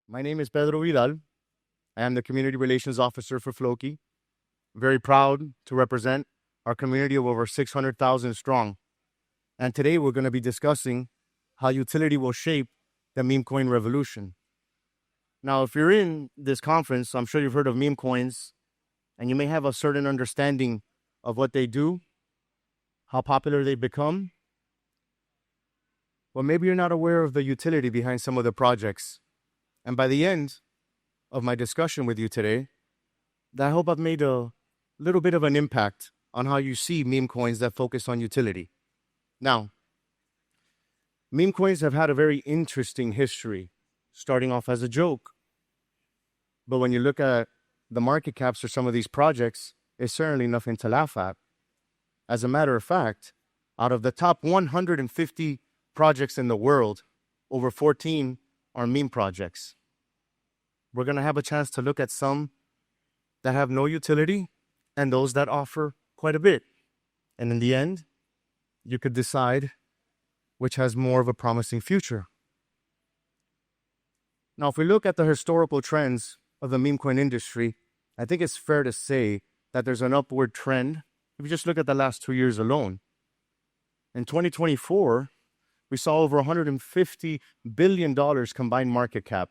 My name is Pedro Vidal. I am the Community Relations Officer for Floki. Very proud to represent our community of over 600,000 strong. And today we're going to be discussing how utility will shape the meme coin revolution. Now, if you're in this conference, I'm sure you've heard of meme coins, and you may have a certain understanding of what they do, how popular they become. Well, maybe you're not aware of the utility behind some of the projects. And by the end of my discussion with you today, I hope I've made a little bit of an impact on how you see meme coins that focus on utility. Now, meme coins have had a very interesting history, starting off as a joke. But when you look at the market caps for some of these projects, it's certainly nothing to laugh at. As a matter of fact, out of the top 150 projects in the world, over 14 are meme projects. We're going to have a chance to look at some that have no utility and those that offer quite a bit. And in the end, you could decide which has more of a promising future. Now, if we look at the historical trends of the meme coin industry, I think it's fair to say that there's an upward trend. If you just look at the last 2 years alone. In 2024, we saw over $150 billion combined market cap.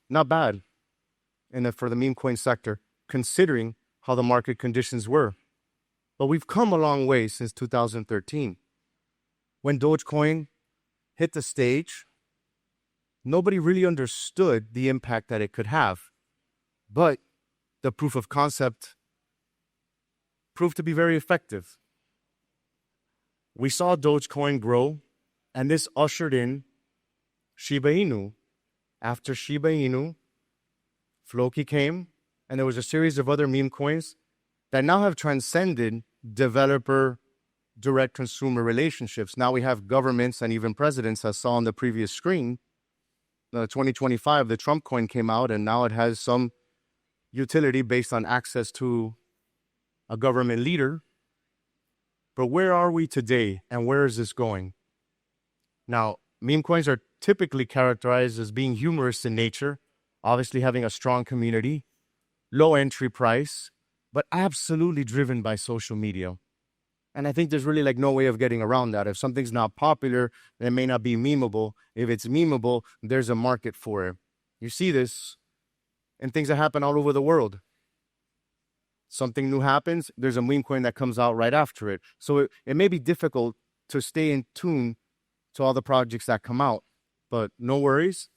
Not bad for the meme coin sector, considering how the market conditions were. But we've come a long way since 2013. When Dogecoin hit the stage, nobody really understood the impact that it could have. But the proof of concept proved to be very effective. We saw Dogecoin grow, and this ushered in Shiba Inu. After Shiba Inu, Floki came, and there was a series of other meme coins that now have transcended developer direct consumer relationships. Now we have governments and even presidents, as saw on the previous screen. The 2025, the Trump coin came out, and now it has some utility based on access to a government leader. But where are we today, and where is this going? Now, meme coins are typically characterized as being humorous in nature, obviously having a strong community, low entry price, but absolutely driven by social media. And I think there's really no way of getting around that. If something's not popular, it may not be memeable. If it's memeable, there's a market for it. You see this in things that happen all over the world. Something new happens, there's a meme coin that comes out right after it. So it may be difficult to stay in tune to all the projects that come out. But no worries.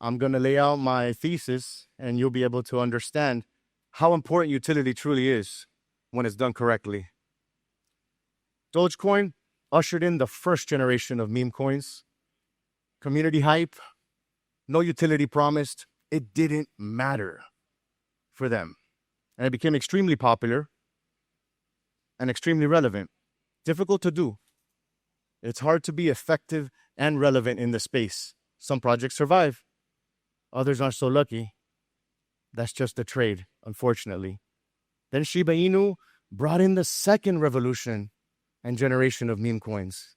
I'm going to lay out my thesis, and you'll be able to understand how important utility truly is when it's done correctly. Dogecoin ushered in the first generation of meme coins. Community hype, no utility promised. It didn't matter for them. And it became extremely popular and extremely relevant. Difficult to do. It's hard to be effective and relevant in the space. Some projects survive. Others aren't so lucky. That's just the trade, unfortunately. Then Shiba Inu brought in the second revolution and generation of meme coins,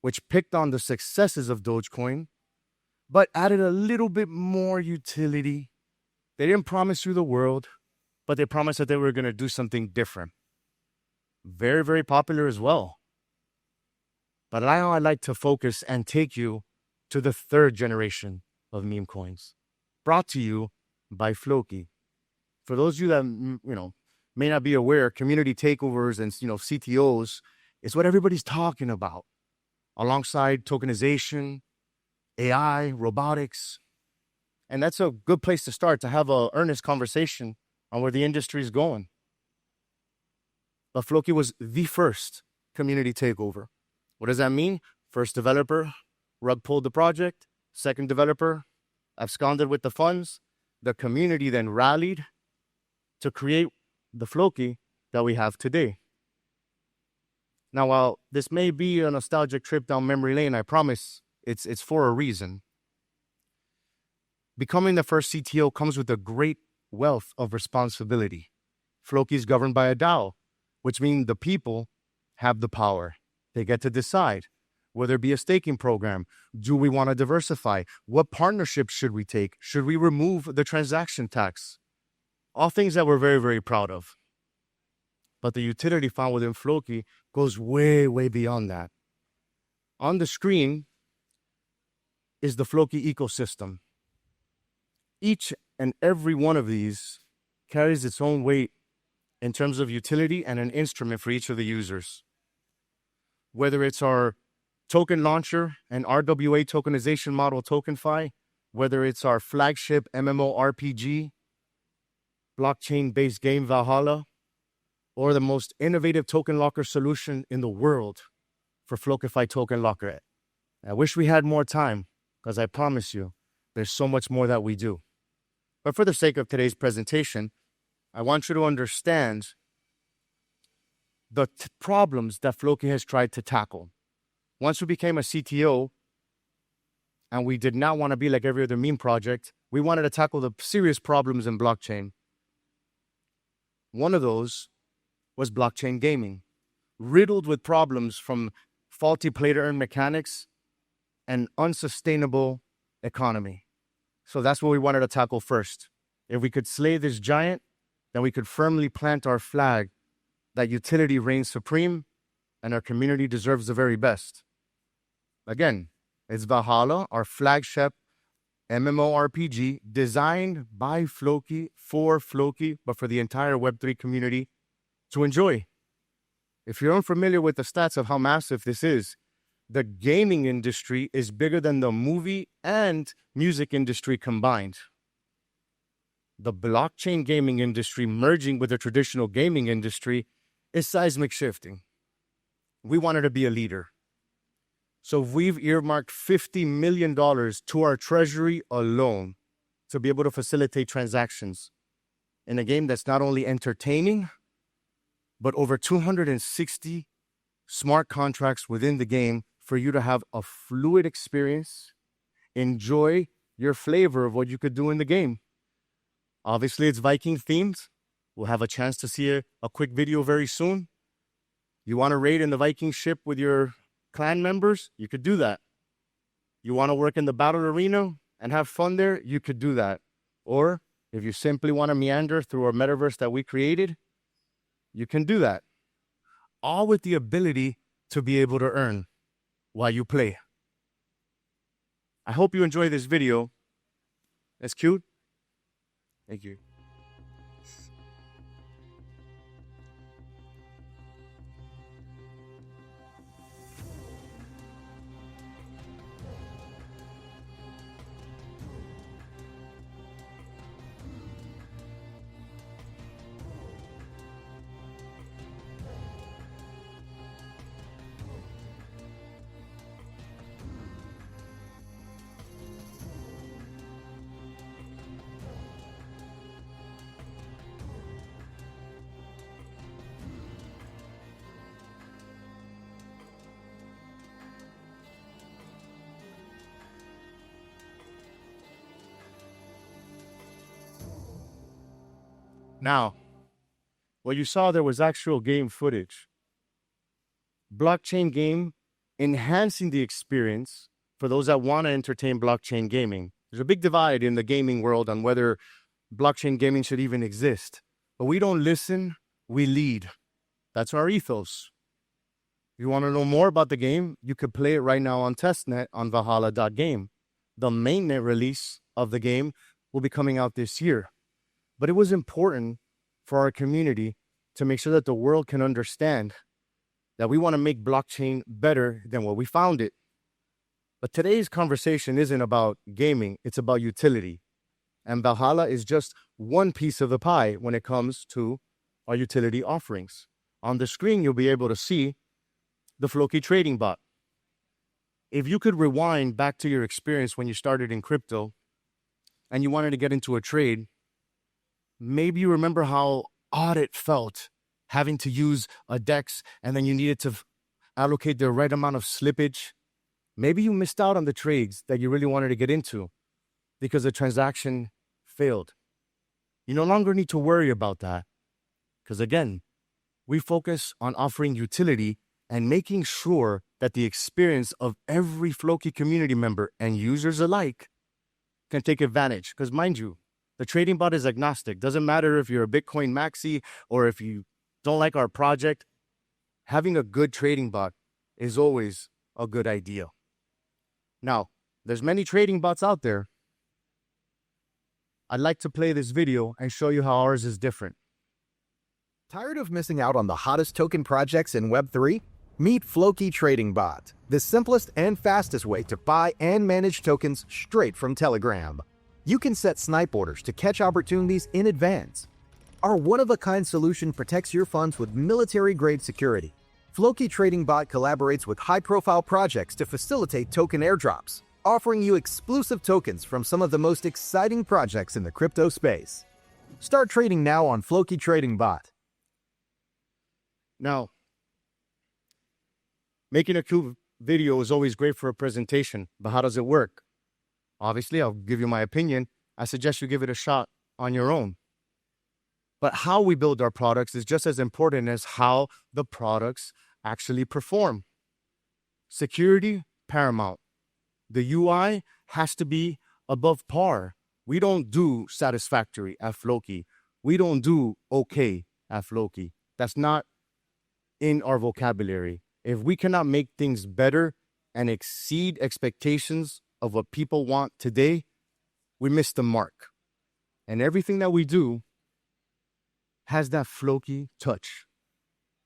which picked on the successes of Dogecoin, but added a little bit more utility. They didn't promise you the world, but they promised that they were going to do something different. Very, very popular as well. But now I'd like to focus and take you to the third generation of meme coins, brought to you by Floki. For those of you that may not be aware, community takeovers and CTOs is what everybody's talking about, alongside tokenization, AI, robotics. And that's a good place to start, to have an earnest conversation on where the industry is going. But Floki was the first community takeover. What does that mean? First developer, rug pulled the project. Second developer, absconded with the funds. The community then rallied to create the Floki that we have today. Now, while this may be a nostalgic trip down memory lane, I promise it's for a reason. Becoming the first CTO comes with a great wealth of responsibility. Floki is governed by a DAO, which means the people have the power. They get to decide Will there be a staking program? Do we want to diversify? What partnerships should we take? Should we remove the transaction tax? All things that we're very, very proud of. But the utility found within Floki goes way, way beyond that. On the screen is the Floki ecosystem. Each and every one of these carries its own weight in terms of utility and an instrument for each of the users. Whether it's our token launcher and RWA tokenization model TokenFi, whether it's our flagship MMORPG, blockchain-based game Valhalla, or the most innovative token locker solution in the world for FlokiFi Token Locker. I wish we had more time, because I promise you, there's so much more that we do. But for the sake of today's presentation, I want you to understand the problems that Floki has tried to tackle. Once we became a CTO, and we did not want to be like every other meme project, we wanted to tackle the serious problems in blockchain. One of those was blockchain gaming, riddled with problems from faulty play-to-earn mechanics and unsustainable economy. So that's what we wanted to tackle first. If we could slay this giant, then we could firmly plant our flag that utility reigns supreme and our community deserves the very best. Again, it's Valhalla, our flagship MMORPG designed by Floki, for Floki, but for the entire Web3 community to enjoy. If you're unfamiliar with the stats of how massive this is, the gaming industry is bigger than the movie and music industry combined. The blockchain gaming industry merging with the traditional gaming industry is seismic shifting. We wanted to be a leader. So we've earmarked $50 million to our treasury alone to be able to facilitate transactions in a game that's not only entertaining, but over 260 smart contracts within the game for you to have a fluid experience, enjoy your flavor of what you could do in the game. Obviously, it's Viking themed. We'll have a chance to see a quick video very soon. You want to raid in the Viking ship with your clan members? You could do that. You want to work in the battle arena and have fun there? You could do that. Or if you simply want to meander through our metaverse that we created, you can do that. All with the ability to be able to earn while you play. I hope you enjoy this video. That's cute. Thank you. Now, what you saw there was actual game footage. Blockchain game enhancing the experience for those that want to entertain blockchain gaming. There's a big divide in the gaming world on whether blockchain gaming should even exist. But we don't listen, we lead. That's our ethos. If you want to know more about the game, you could play it right now on testnet on Valhalla.game. The mainnet release of the game will be coming out this year. But it was important for our community to make sure that the world can understand that we want to make blockchain better than what we found it. But today's conversation isn't about gaming, it's about utility. And Valhalla is just one piece of the pie when it comes to our utility offerings. On the screen, you'll be able to see the Floki trading bot. If you could rewind back to your experience when you started in crypto and you wanted to get into a trade, maybe you remember how odd it felt having to use a DEX and then you needed to allocate the right amount of slippage. Maybe you missed out on the trades that you really wanted to get into because the transaction failed. You no longer need to worry about that because, again, we focus on offering utility and making sure that the experience of every Floki community member and users alike can take advantage. Because mind you, the trading bot is agnostic. Doesn't matter if you're a Bitcoin maxi or if you don't like our project. Having a good trading bot is always a good idea. Now, there's many trading bots out there. I'd like to play this video and show you how ours is different. Tired of missing out on the hottest token projects in Web3? Meet Floki Trading Bot, the simplest and fastest way to buy and manage tokens straight from Telegram. You can set snipe orders to catch opportunities in advance. Our one-of-a-kind solution protects your funds with military-grade security. Floki Trading Bot collaborates with high-profile projects to facilitate token airdrops, offering you exclusive tokens from some of the most exciting projects in the crypto space. Start trading now on Floki Trading Bot. Now, making a cool video is always great for a presentation, but how does it work? Obviously, I'll give you my opinion. I suggest you give it a shot on your own. But how we build our products is just as important as how the products actually perform. Security, paramount. The UI has to be above par. We don't do satisfactory at Floki. We don't do okay at Floki. That's not in our vocabulary. If we cannot make things better and exceed expectations of what people want today, we miss the mark. And everything that we do has that Floki touch.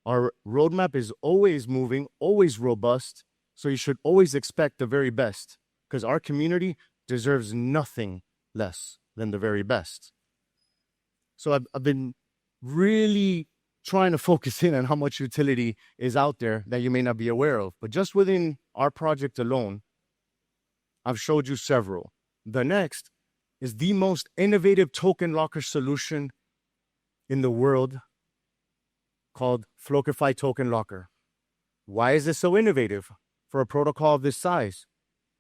Our roadmap is always moving, always robust, so you should always expect the very best, because our community deserves nothing less than the very best. So I've been really trying to focus in on how much utility is out there that you may not be aware of. But just within our project alone, I've showed you several. The next is the most innovative token locker solution in the world, called TokenFi Token Locker. Why is this so innovative for a protocol of this size?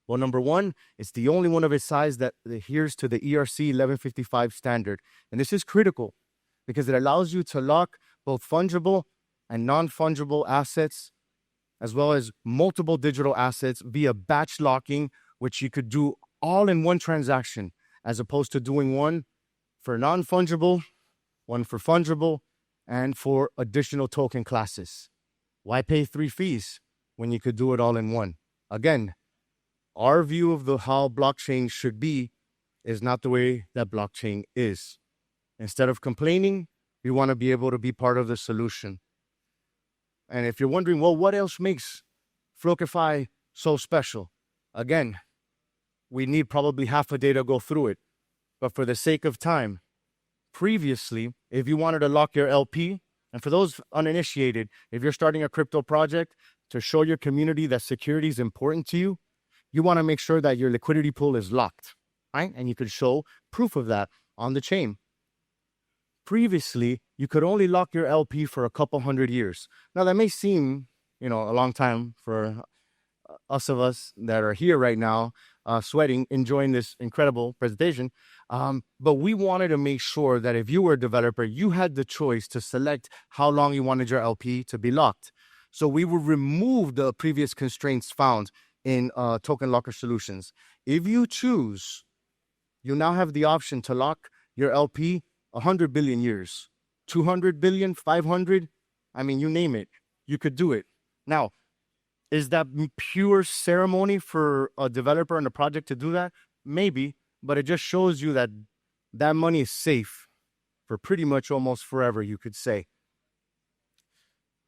Well, number one, it's the only one of its size that adheres to the ERC 1155 standard. And this is critical because it allows you to lock both fungible and non-fungible assets, as well as multiple digital assets via batch locking, which you could do all in one transaction, as opposed to doing one for non-fungible, one for fungible, and for additional token classes. Why pay 3 fees when you could do it all in one? Again, our view of how blockchain should be is not the way that blockchain is. Instead of complaining, we want to be able to be part of the solution. And if you're wondering, well, what else makes TokenFi so special? Again, we need probably half a day to go through it. But for the sake of time, previously, if you wanted to lock your LP, and for those uninitiated, if you're starting a crypto project to show your community that security is important to you, you want to make sure that your liquidity pool is locked, right? And you could show proof of that on the chain. Previously, you could only lock your LP for a couple hundred years. Now, that may seem, a long time for us that are here right now, sweating, enjoying this incredible presentation. But we wanted to make sure that if you were a developer, you had the choice to select how long you wanted your LP to be locked. So we will remove the previous constraints found in token locker solutions. If you choose, you now have the option to lock your LP 100 billion years, 200 billion, 500. I mean, you name it, you could do it. Now, is that pure ceremony for a developer and a project to do that? Maybe, but it just shows you that that money is safe for pretty much almost forever, you could say.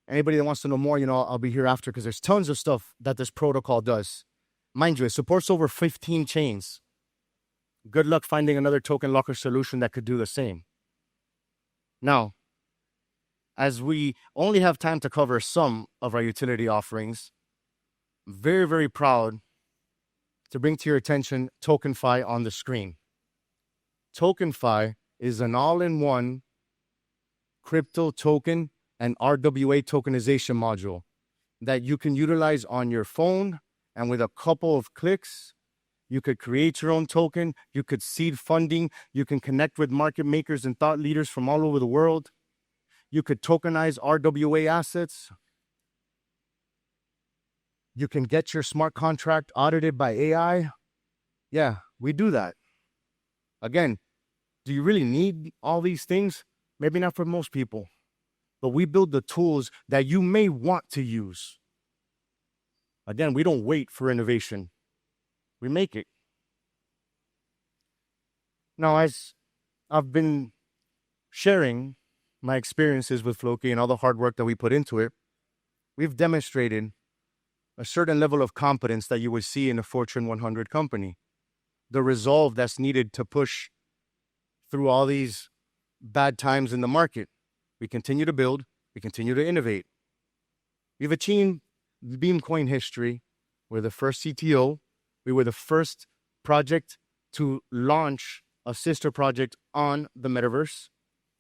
Anybody that wants to know more, I'll be here after, because there's tons of stuff that this protocol does. Mind you, it supports over 15 chains. Good luck finding another token locker solution that could do the same. Now, as we only have time to cover some of our utility offerings, very, very proud to bring to your attention TokenFi on the screen. TokenFi is an all-in-one crypto token and RWA tokenization module that you can utilize on your phone, and with a couple of clicks, you could create your own token, you could seed funding, you can connect with market makers and thought leaders from all over the world, you could tokenize RWA assets, You can get your smart contract audited by AI. Yeah, we do that. Again, do you really need all these things? Maybe not for most people, but we build the tools that you may want to use. Again, we don't wait for innovation. We make it. Now, as I've been sharing my experiences with Floki and all the hard work that we put into it, we've demonstrated a certain level of competence that you would see in a Fortune 100 company. The resolve that's needed to push through all these bad times in the market. We continue to build, we continue to innovate. We've achieved Memecoin history. We're the first CTO. We were the first project to launch a sister project on the metaverse.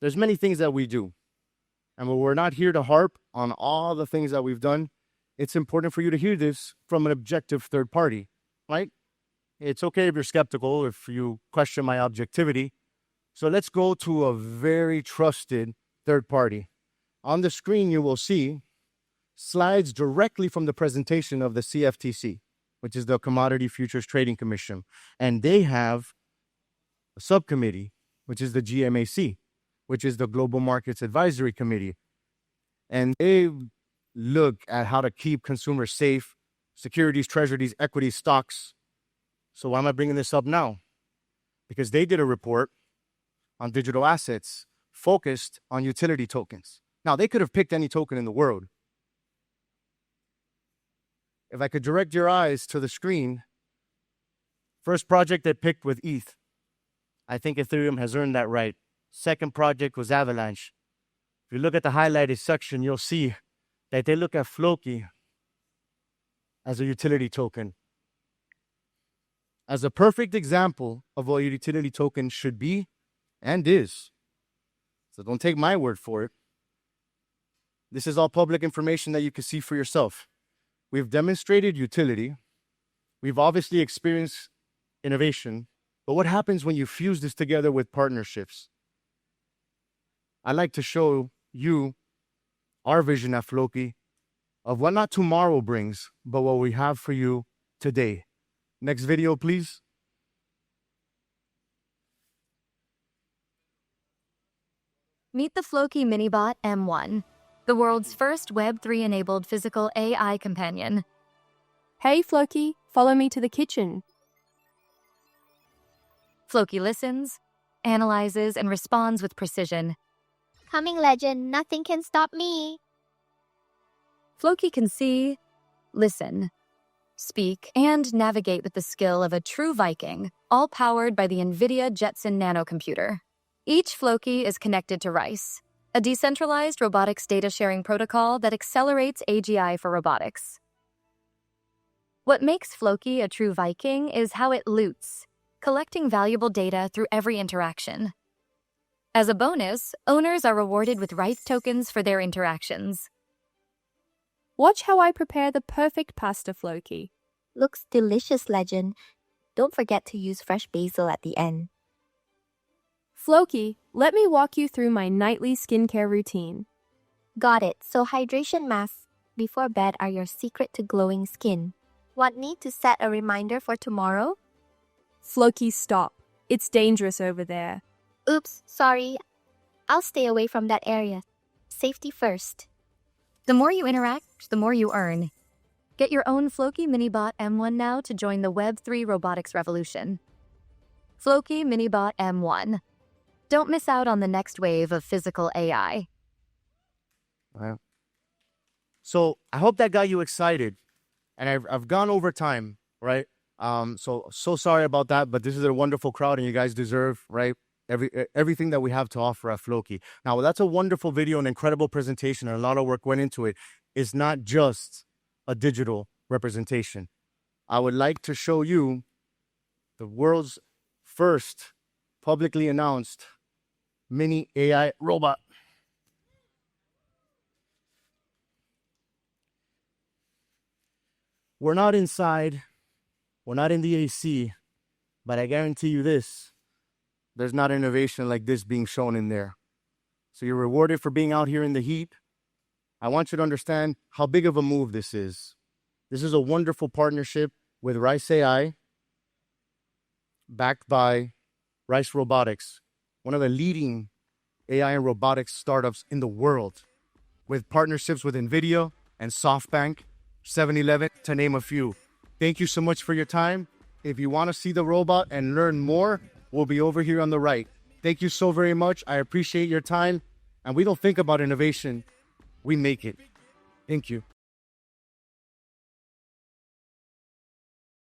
There's many things that we do. And we're not here to harp on all the things that we've done. It's important for you to hear this from an objective third party, right? It's okay if you're skeptical, if you question my objectivity. So let's go to a very trusted third party. On the screen, you will see slides directly from the presentation of the CFTC, which is the Commodity Futures Trading Commission. And they have a subcommittee, which is the GMAC, which is the Global Markets Advisory Committee. And they look at how to keep consumers safe, securities, treasuries, equities, stocks. So why am I bringing this up now? Because they did a report on digital assets focused on utility tokens. Now, they could have picked any token in the world. If I could direct your eyes to the screen, first project they picked with ETH. I think Ethereum has earned that right. Second project was Avalanche. If you look at the highlighted section, you'll see that they look at Floki as a utility token, as a perfect example of what a utility token should be and is. So don't take my word for it. This is all public information that you can see for yourself. We've demonstrated utility. We've obviously experienced innovation. But what happens when you fuse this together with partnerships? I'd like to show you our vision at Floki of what not tomorrow brings, but what we have for you today. Next video, please. Meet the Floki Minibot M1, the world's first Web3-enabled physical AI companion. Hey, Floki, follow me to the kitchen. Floki listens, analyzes, and responds with precision. Coming, legend, nothing can stop me. Floki can see, listen, speak, and navigate with the skill of a true Viking, all powered by the NVIDIA Jetson nanocomputer. Each Floki is connected to RICE, a decentralized robotics data sharing protocol that accelerates AGI for robotics. What makes Floki a true Viking is how it loots, collecting valuable data through every interaction. As a bonus, owners are rewarded with RICE tokens for their interactions. Watch how I prepare the perfect pasta, Floki. Looks delicious, legend. Don't forget to use fresh basil at the end. Floki, let me walk you through my nightly skincare routine. Got it. So hydration masks before bed are your secret to glowing skin. Want me to set a reminder for tomorrow? Floki, stop. It's dangerous over there. Oops, sorry. I'll stay away from that area. Safety first. The more you interact, the more you earn. Get your own Floki Minibot M1 now to join the Web3 robotics revolution. Floki Minibot M1. Don't miss out on the next wave of physical AI. Wow. So I hope that got you excited. And I've gone over time, right? So sorry about that, but this is a wonderful crowd and you guys deserve, right? Everything that we have to offer at Floki. Now, that's a wonderful video, an incredible presentation, and a lot of work went into it. It's not just a digital representation. I would like to show you the world's first publicly announced mini AI robot. We're not inside, we're not in the AC, but I guarantee you this, there's not innovation like this being shown in there. So you're rewarded for being out here in the heat. I want you to understand how big of a move this is. This is a wonderful partnership with Rice AI, backed by Rice Robotics, one of the leading AI and robotics startups in the world, with partnerships with NVIDIA and SoftBank, 7-Eleven, to name a few. Thank you so much for your time. If you want to see the robot and learn more, we'll be over here on the right. Thank you so very much. I appreciate your time. And we don't think about innovation, we make it. Thank you.